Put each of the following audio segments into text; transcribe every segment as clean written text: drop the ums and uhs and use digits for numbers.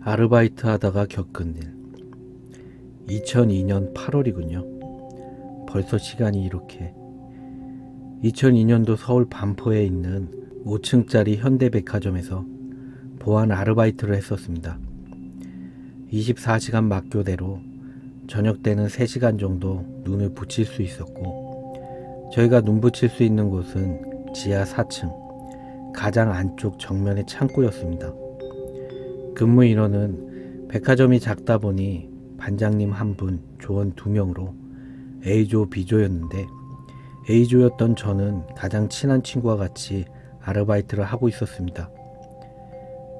아르바이트 하다가 겪은 일. 2002년 8월이군요. 벌써 시간이 이렇게. 2002년도 서울 반포에 있는 5층짜리 현대백화점에서 보안 아르바이트를 했었습니다. 24시간 막교대로 저녁 때는 3시간 정도 눈을 붙일 수 있었고, 저희가 눈 붙일 수 있는 곳은 지하 4층 가장 안쪽 정면의 창고였습니다. 근무 인원은 백화점이 작다 보니 반장님 1분, 조원 2명으로 A조, B조였는데, A조였던 저는 가장 친한 친구와 같이 아르바이트를 하고 있었습니다.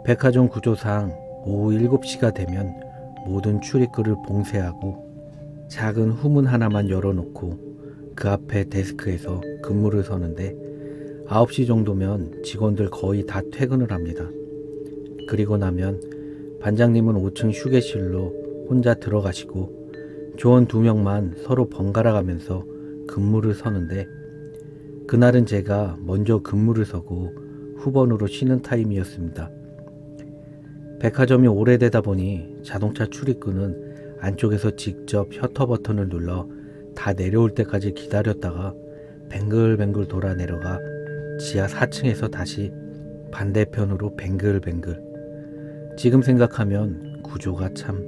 백화점 구조상 오후 7시가 되면 모든 출입구를 봉쇄하고 작은 후문 하나만 열어놓고 그 앞에 데스크에서 근무를 서는데, 9시 정도면 직원들 거의 다 퇴근을 합니다. 그리고 나면 반장님은 5층 휴게실로 혼자 들어가시고 조원 2명만 서로 번갈아 가면서 근무를 서는데, 그날은 제가 먼저 근무를 서고 후번으로 쉬는 타임이었습니다. 백화점이 오래되다 보니 자동차 출입구는 안쪽에서 직접 셔터 버튼을 눌러 다 내려올 때까지 기다렸다가 뱅글뱅글 돌아 내려가 지하 4층에서 다시 반대편으로 뱅글뱅글. 지금 생각하면 구조가 참,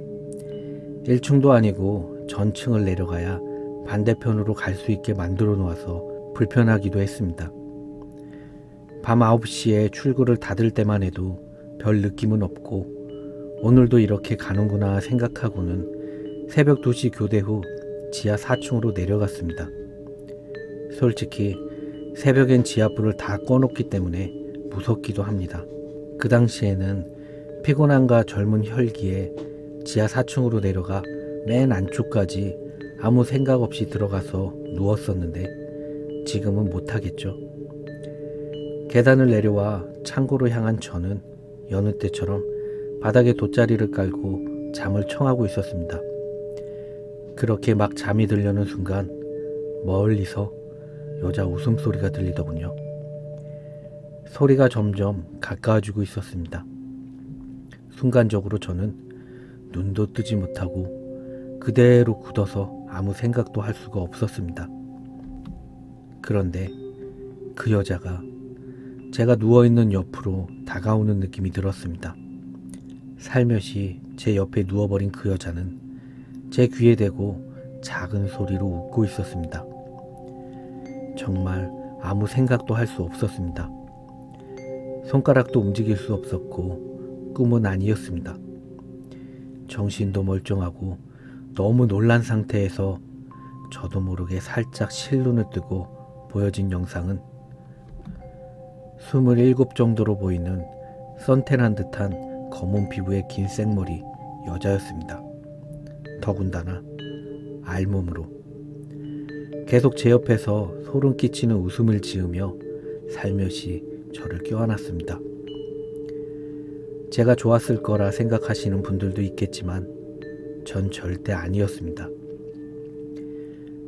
1층도 아니고 전층을 내려가야 반대편으로 갈 수 있게 만들어 놓아서 불편하기도 했습니다. 밤 9시에 출구를 닫을 때만 해도 별 느낌은 없고, 오늘도 이렇게 가는구나 생각하고는 새벽 2시 교대 후 지하 4층으로 내려갔습니다. 솔직히 새벽엔 지하불을 다 꺼놓기 때문에 무섭기도 합니다. 그 당시에는 피곤함과 젊은 혈기에 지하 4층으로 내려가 맨 안쪽까지 아무 생각 없이 들어가서 누웠었는데, 지금은 못하겠죠. 계단을 내려와 창고로 향한 저는 여느 때처럼 바닥에 돗자리를 깔고 잠을 청하고 있었습니다. 그렇게 막 잠이 들려는 순간 멀리서 여자 웃음소리가 들리더군요. 소리가 점점 가까워지고 있었습니다. 순간적으로 저는 눈도 뜨지 못하고 그대로 굳어서 아무 생각도 할 수가 없었습니다. 그런데 그 여자가 제가 누워있는 옆으로 다가오는 느낌이 들었습니다. 살며시 제 옆에 누워버린 그 여자는 제 귀에 대고 작은 소리로 웃고 있었습니다. 정말 아무 생각도 할 수 없었습니다. 손가락도 움직일 수 없었고 꿈은 아니었습니다. 정신도 멀쩡하고 너무 놀란 상태에서 저도 모르게 살짝 실눈을 뜨고 보여진 영상은 27 정도로 보이는 선탠한 듯한 검은 피부의 긴 생머리 여자였습니다. 더군다나 알몸으로. 계속 제 옆에서 소름 끼치는 웃음을 지으며 살며시 저를 껴안았습니다. 제가 좋았을 거라 생각하시는 분들도 있겠지만 전 절대 아니었습니다.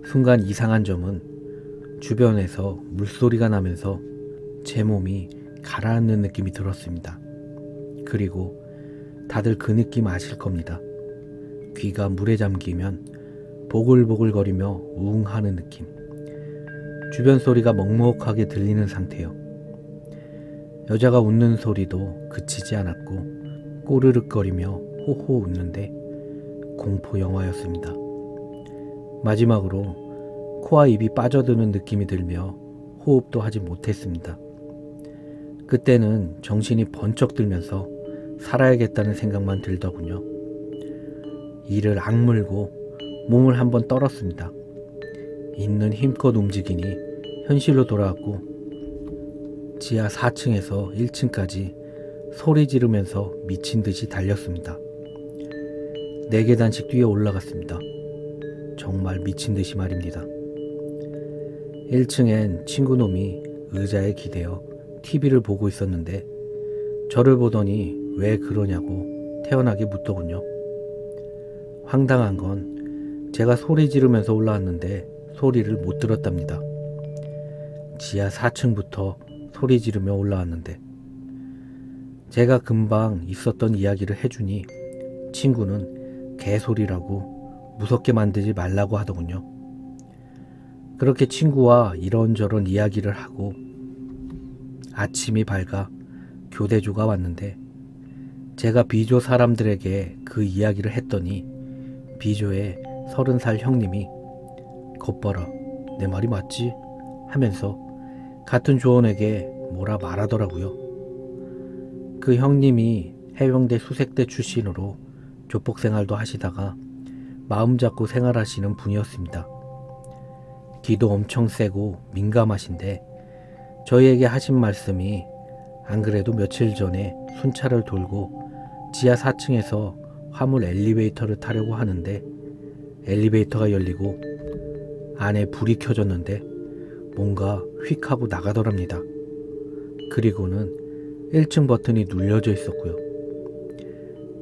순간 이상한 점은 주변에서 물소리가 나면서 제 몸이 가라앉는 느낌이 들었습니다. 그리고 다들 그 느낌 아실 겁니다. 귀가 물에 잠기면 보글보글거리며 우웅하는 느낌. 주변 소리가 먹먹하게 들리는 상태요. 여자가 웃는 소리도 그치지 않았고 꼬르륵거리며 호호 웃는데 공포 영화였습니다. 마지막으로 코와 입이 빠져드는 느낌이 들며 호흡도 하지 못했습니다. 그때는 정신이 번쩍 들면서 살아야겠다는 생각만 들더군요. 이를 악물고 몸을 한번 떨었습니다. 있는 힘껏 움직이니 현실로 돌아왔고 지하 4층에서 1층까지 소리 지르면서 미친 듯이 달렸습니다. 4계단씩 뛰어 올라갔습니다. 정말 미친 듯이 말입니다. 1층엔 친구놈이 의자에 기대어 TV를 보고 있었는데 저를 보더니 왜 그러냐고 태연하게 묻더군요. 황당한 건 제가 소리 지르면서 올라왔는데 소리를 못 들었답니다. 지하 4층부터 소리 지르며 올라왔는데 제가 금방 있었던 이야기를 해주니 친구는 개소리라고 무섭게 만들지 말라고 하더군요. 그렇게 친구와 이런저런 이야기를 하고 아침이 밝아 교대조가 왔는데 제가 비조 사람들에게 그 이야기를 했더니 비조의 30살 형님이 겉봐라 내 말이 맞지? 하면서 같은 조원에게 뭐라 말하더라고요. 그 형님이 해병대 수색대 출신으로 조폭 생활도 하시다가 마음 잡고 생활하시는 분이었습니다. 기도 엄청 세고 민감하신데 저희에게 하신 말씀이 안 그래도 며칠 전에 순찰을 돌고 지하 4층에서 화물 엘리베이터를 타려고 하는데 엘리베이터가 열리고 안에 불이 켜졌는데 뭔가 휙 하고 나가더랍니다. 그리고는 1층 버튼이 눌려져 있었고요.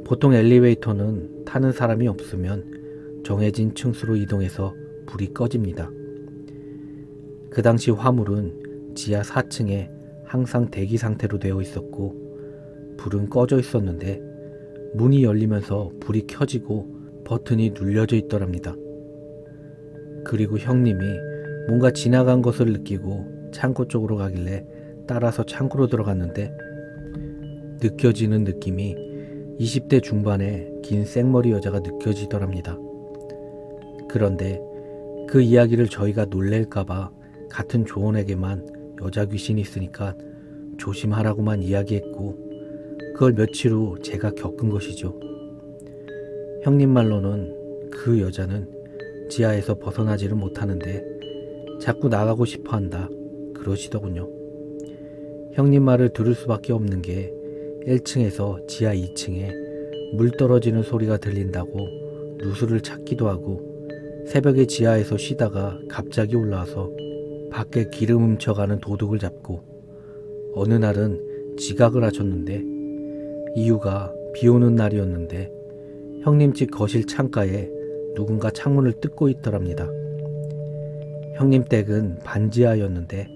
보통 엘리베이터는 타는 사람이 없으면 정해진 층수로 이동해서 불이 꺼집니다. 그 당시 화물은 지하 4층에 항상 대기 상태로 되어 있었고 불은 꺼져 있었는데 문이 열리면서 불이 켜지고 버튼이 눌려져 있더랍니다. 그리고 형님이 뭔가 지나간 것을 느끼고 창고 쪽으로 가길래 따라서 창고로 들어갔는데 느껴지는 느낌이 20대 중반의 긴 생머리 여자가 느껴지더랍니다. 그런데 그 이야기를 저희가 놀랄까봐 같은 조원에게만 여자 귀신이 있으니까 조심하라고만 이야기했고 그걸 며칠 후 제가 겪은 것이죠. 형님 말로는 그 여자는 지하에서 벗어나지를 못하는데 자꾸 나가고 싶어 한다 그러시더군요. 형님 말을 들을 수밖에 없는 게 1층에서 지하 2층에 물 떨어지는 소리가 들린다고 누수를 찾기도 하고 새벽에 지하에서 쉬다가 갑자기 올라와서 밖에 기름 훔쳐가는 도둑을 잡고 어느 날은 지각을 하셨는데 이유가 비 오는 날이었는데 형님 집 거실 창가에 누군가 창문을 뜯고 있더랍니다. 형님 댁은 반지하였는데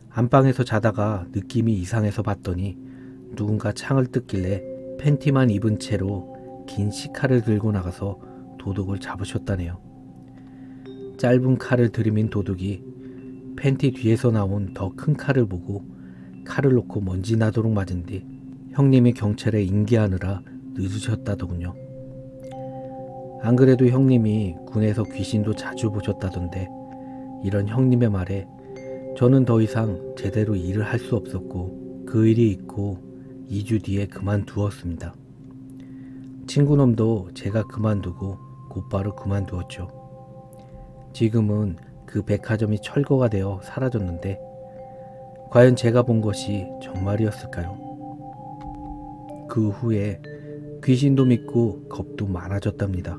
안방에서 자다가 느낌이 이상해서 봤더니 누군가 창을 뜯길래 팬티만 입은 채로 긴 시칼을 들고 나가서 도둑을 잡으셨다네요. 짧은 칼을 들이민 도둑이 팬티 뒤에서 나온 더 큰 칼을 보고 칼을 놓고 먼지 나도록 맞은 뒤 형님이 경찰에 인계하느라 늦으셨다더군요. 안 그래도 형님이 군에서 귀신도 자주 보셨다던데 이런 형님의 말에 저는 더 이상 제대로 일을 할 수 없었고 그 일이 있고 2주 뒤에 그만두었습니다. 친구놈도 제가 그만두고 곧바로 그만두었죠. 지금은 그 백화점이 철거가 되어 사라졌는데 과연 제가 본 것이 정말이었을까요? 그 후에 귀신도 믿고 겁도 많아졌답니다.